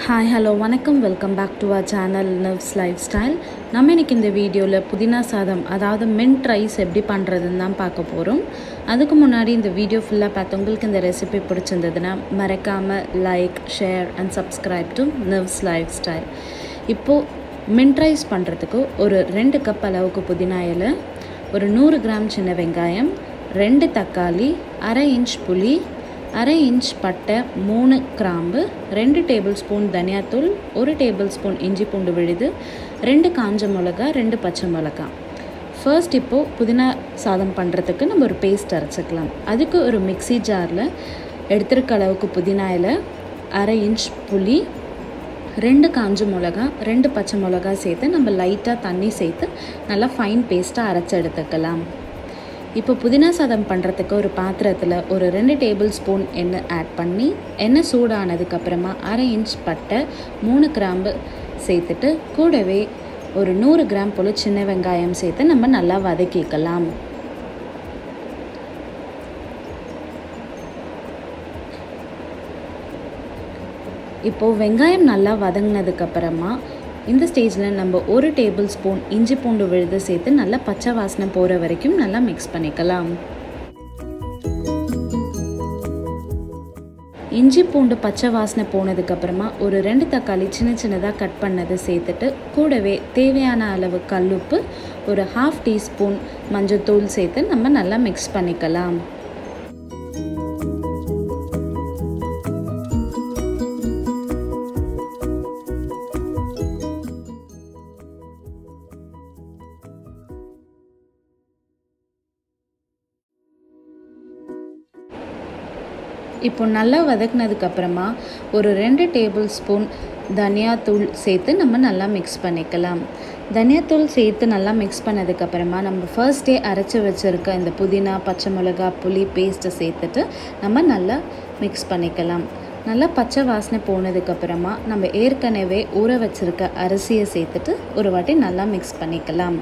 Hi, hello, வணக்கம் welcome back to our channel nerves lifestyle. நம்ம இன்றைக்கி இந்த வீடியோவில் புதினா சாதம் அதாவது மின்ட் ரைஸ் எப்படி பண்ணுறதுன்னு தான் பார்க்க போகிறோம். அதுக்கு முன்னாடி இந்த வீடியோ ஃபுல்லாக பார்த்து உங்களுக்கு இந்த ரெசிபி பிடிச்சிருந்ததுன்னா மறக்காமல் like, share and subscribe to nerves life style. இப்போது மின்ட் ரைஸ் பண்ணுறதுக்கு ஒரு 2 கப் அளவுக்கு புதினா இலை, ஒரு 100 கிராம் சின்ன வெங்காயம், 2 தக்காளி, அரை இன்ச் புளி, அரை இன்ச் பட்டை, 3 கிராம்பு, 2 டேபிள் ஸ்பூன் தனியாத்தூள், 1 டேபிள் ஸ்பூன் இஞ்சி பூண்டு விழுது, 2 காஞ்ச மிளகா, 2 பச்சை மிளகா. ஃபர்ஸ்ட் இப்போது புதினா சாதம் பண்ணுறதுக்கு நம்ம ஒரு பேஸ்ட் அரைச்சிக்கலாம். அதுக்கு ஒரு மிக்ஸி ஜாரில் எடுத்துருக்க அளவுக்கு புதினா இலை, அரை இன்ச் புளி, 2 காஞ்ச மிளகா, 2 பச்சை மிளகா சேர்த்து நம்ம லைட்டாக தண்ணி சேர்த்து நல்லா ஃபைன் பேஸ்ட்டாக அரைச்சி எடுத்துக்கலாம். இப்போ புதினா சாதம் பண்ணுறதுக்கு ஒரு பாத்திரத்தில் ஒரு 2 டேபிள் ஸ்பூன் எண்ணெய் ஆட் பண்ணி, எண்ணெய் சூடானதுக்கப்புறமா அரை இன்ச் பட்டை, 3 கிராம்பு சேர்த்துட்டு கூடவே ஒரு 100 கிராம் போல் சின்ன வெங்காயம் சேர்த்து நம்ம நல்லா வதக்கிக்கலாம். இப்போது வெங்காயம் நல்லா வதங்கினதுக்கப்புறமா இந்த ஸ்டேஜில் நம்ம 1 டேபிள் ஸ்பூன் இஞ்சி பூண்டு விழுது சேர்த்து நல்லா பச்சை வாசனை போகிற வரைக்கும் நல்லா மிக்ஸ் பண்ணிக்கலாம். இஞ்சி பூண்டு பச்சை வாசனை போனதுக்கப்புறமா ஒரு 2 தக்காளி சின்ன சின்னதாக கட் பண்ணதை சேர்த்துட்டு கூடவே தேவையான அளவு கல்லுப்பு, ஒரு 1/2 டீஸ்பூன் மஞ்சள்தூள் சேர்த்து நம்ம நல்லா மிக்ஸ் பண்ணிக்கலாம். இப்போ நல்லா வதக்கினதுக்கப்புறமா ஒரு 2 டேபிள் ஸ்பூன் தனியாத்தூள் சேர்த்து நம்ம நல்லா மிக்ஸ் பண்ணிக்கலாம். தனியாத்தூள் சேர்த்து நல்லா மிக்ஸ் பண்ணதுக்கப்புறமா நம்ம ஃபர்ஸ்டே அரைச்சி வச்சுருக்க இந்த புதினா, பச்சை மிளகா, புளி பேஸ்ட்டை சேர்த்துட்டு நம்ம நல்லா மிக்ஸ் பண்ணிக்கலாம். நல்லா பச்சை வாசனை போனதுக்கப்புறமா நம்ம ஏற்கனவே ஊற வச்சுருக்க அரிசியை சேர்த்துட்டு ஒரு வாட்டி நல்லா மிக்ஸ் பண்ணிக்கலாம்.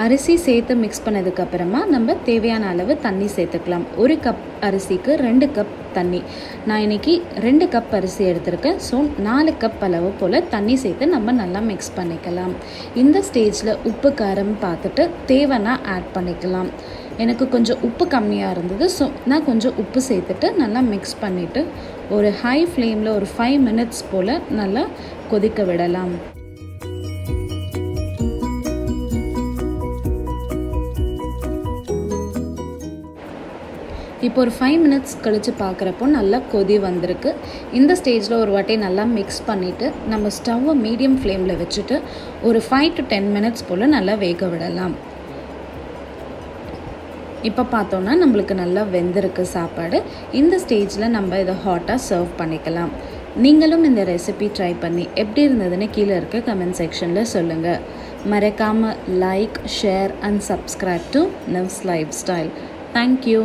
அரிசி சேர்த்து மிக்ஸ் பண்ணதுக்கப்புறமா நம்ம தேவையான அளவு தண்ணி சேர்த்துக்கலாம். 1 கப் அரிசிக்கு 2 கப் தண்ணி. நான் இன்றைக்கி 2 கப் அரிசி எடுத்திருக்கேன். ஸோ 4 கப் அளவு போல் தண்ணி சேர்த்து நம்ம நல்லா மிக்ஸ் பண்ணிக்கலாம். இந்த ஸ்டேஜில் உப்பு காரம் பார்த்துட்டு தேவைன்னா ஆட் பண்ணிக்கலாம். எனக்கு கொஞ்சம் உப்பு கம்மியாக இருந்தது, ஸோ நான் கொஞ்சம் உப்பு சேர்த்துட்டு நல்லா மிக்ஸ் பண்ணிவிட்டு ஒரு ஹை ஃப்ளேமில் ஒரு 5 மினிட்ஸ் போல் நல்லா கொதிக்க விடலாம். இப்போ ஒரு 5 மினிட்ஸ் கழித்து பார்க்குறப்போ நல்லா கொதி வந்திருக்கு. இந்த ஸ்டேஜில் ஒரு வாட்டி நல்லா மிக்ஸ் பண்ணிவிட்டு நம்ம ஸ்டவ்வை மீடியம் ஃப்ளேமில் வச்சுட்டு ஒரு 5 to 10 மினிட்ஸ் போல் நல்லா வேக விடலாம். இப்போ பார்த்தோன்னா நம்மளுக்கு நல்லா வெந்திருக்கு சாப்பாடு. இந்த ஸ்டேஜில் நம்ம இதை ஹாட்டாக சர்வ் பண்ணிக்கலாம். நீங்களும் இந்த ரெசிபி ட்ரை பண்ணி எப்படி இருந்ததுன்னு கீழே இருக்க கமெண்ட் செக்ஷனில் சொல்லுங்கள். மறக்காமல் like, share and subscribe to nerves life style. Thank you.